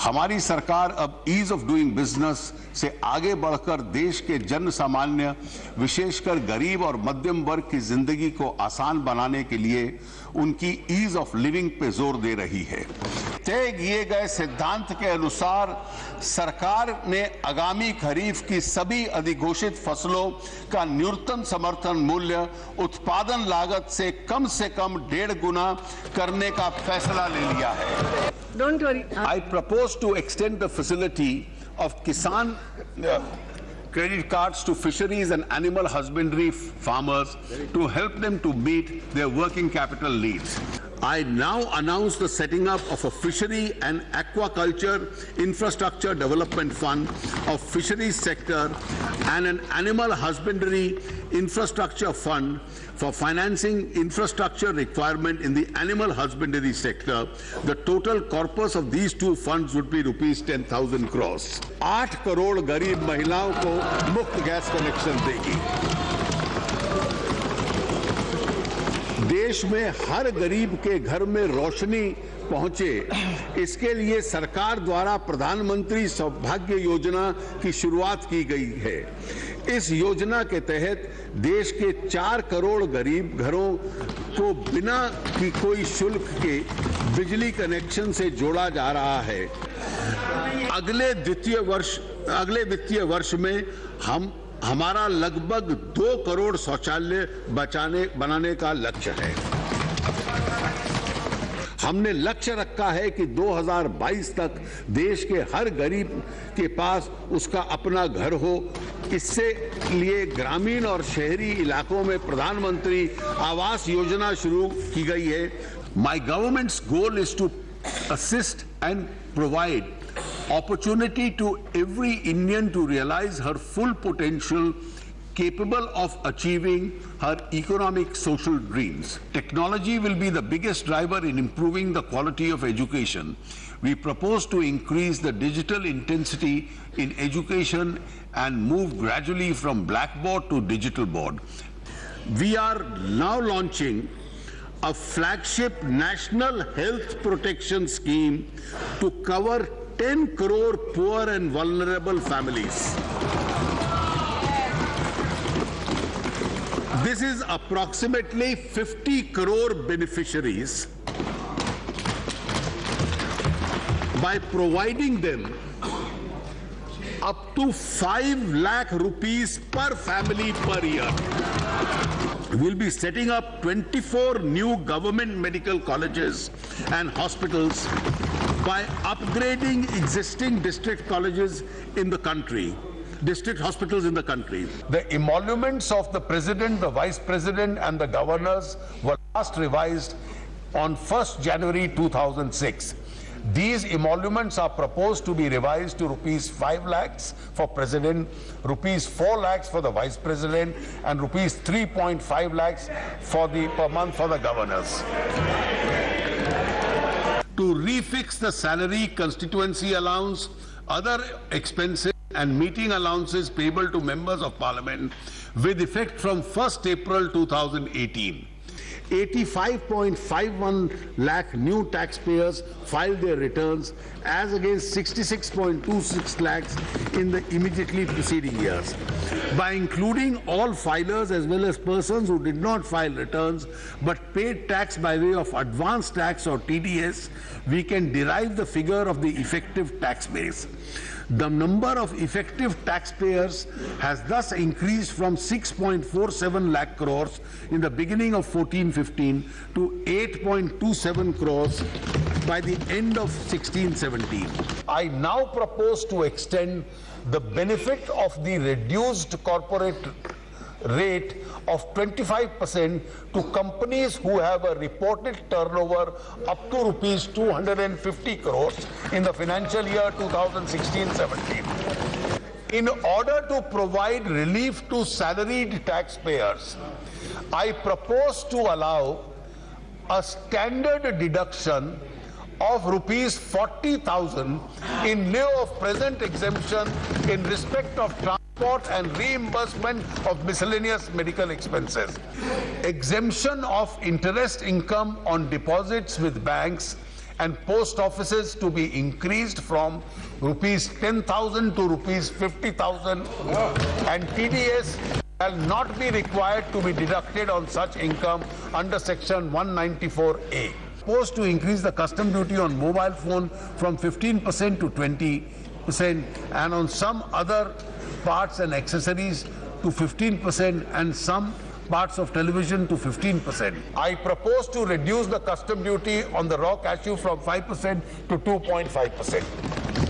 हमारी सरकार अब ईज ऑफ डूइंग बिजनेस से आगे बढ़कर देश के जन सामान्य, विशेषकर गरीब और मध्यम वर्ग की जिंदगी को आसान बनाने के लिए उनकी ईज ऑफ लिविंग पे जोर दे रही है। तय किए गए सिद्धांत के अनुसार सरकार ने आगामी खरीफ की सभी अधिघोषित फसलों का न्यूनतम समर्थन मूल्य उत्पादन लागत से कम 1.5 गुना करने का फैसला ले लिया है। Don't worry. I propose to extend the facility of Kisan credit cards to fisheries and animal husbandry farmers to help them to meet their working capital needs. I now announce the setting up of a fishery and aquaculture infrastructure development fund of fisheries sector and an animal husbandry infrastructure fund for financing infrastructure requirement in the animal husbandry sector. The total corpus of these two funds would be rupees 10,000 crores. 8 crore गरीब महिलाओं को मुफ्त gas connection देगी। देश में हर गरीब के घर में रोशनी पहुंचे, इसके लिए सरकार द्वारा प्रधानमंत्री सौभाग्य योजना की शुरुआत की गई है। इस योजना के तहत देश के 4 करोड़ गरीब घरों को बिना की कोई शुल्क के बिजली कनेक्शन से जोड़ा जा रहा है। अगले वित्तीय वर्ष में हमारा लगभग 2 करोड़ शौचालय बनाने का लक्ष्य है। हमने लक्ष्य रखा है कि 2022 तक देश के हर गरीब के पास उसका अपना घर हो। इससे लिए ग्रामीण और शहरी इलाकों में प्रधानमंत्री आवास योजना शुरू की गई है। My government's goal is to assist and provide opportunity to every Indian to realize her full potential, capable of achieving her economic social dreams. Technology will be the biggest driver in improving the quality of education. We propose to increase the digital intensity in education and move gradually from blackboard to digital board. We are now launching a flagship national health protection scheme to cover 10 crore poor and vulnerable families. This is approximately 50 crore beneficiaries. By providing them up to 5 lakh rupees per family per year. We'll be setting up 24 new government medical colleges and hospitals by upgrading existing district colleges in the country, district hospitals in the country. The emoluments of the President, the Vice President and the governors were last revised on 1st January 2006. These emoluments are proposed to be revised to rupees 5 lakhs for President, rupees 4 lakhs for the Vice President and rupees 3.5 lakhs per month for the governors. To refix the salary, constituency allowance, other expenses and meeting allowances payable to members of parliament with effect from 1st April 2018. 85.51 lakh new taxpayers filed their returns as against 66.26 lakhs in the immediately preceding years. By including all filers as well as persons who did not file returns but paid tax by way of advance tax or TDS, we can derive the figure of the effective tax base. The number of effective taxpayers has thus increased from 6.47 lakh crores in the beginning of 14-15 to 8.27 crores by the end of 16-17. I now propose to extend the benefit of the reduced corporate rate of 25% to companies who have a reported turnover up to rupees 250 crores in the financial year 2016-17. In order to provide relief to salaried taxpayers, I propose to allow a standard deduction of rupees 40,000 in lieu of present exemption in respect of transport and reimbursement of miscellaneous medical expenses. Exemption of interest income on deposits with banks and post offices to be increased from rupees 10,000 to rupees 50,000, and TDS shall not be required to be deducted on such income under section 194A. Proposed to increase the custom duty on mobile phone from 15% to 20% and on some other parts and accessories to 15% and some parts of television to 15%. I propose to reduce the custom duty on the raw cashew from 5% to 2.5%.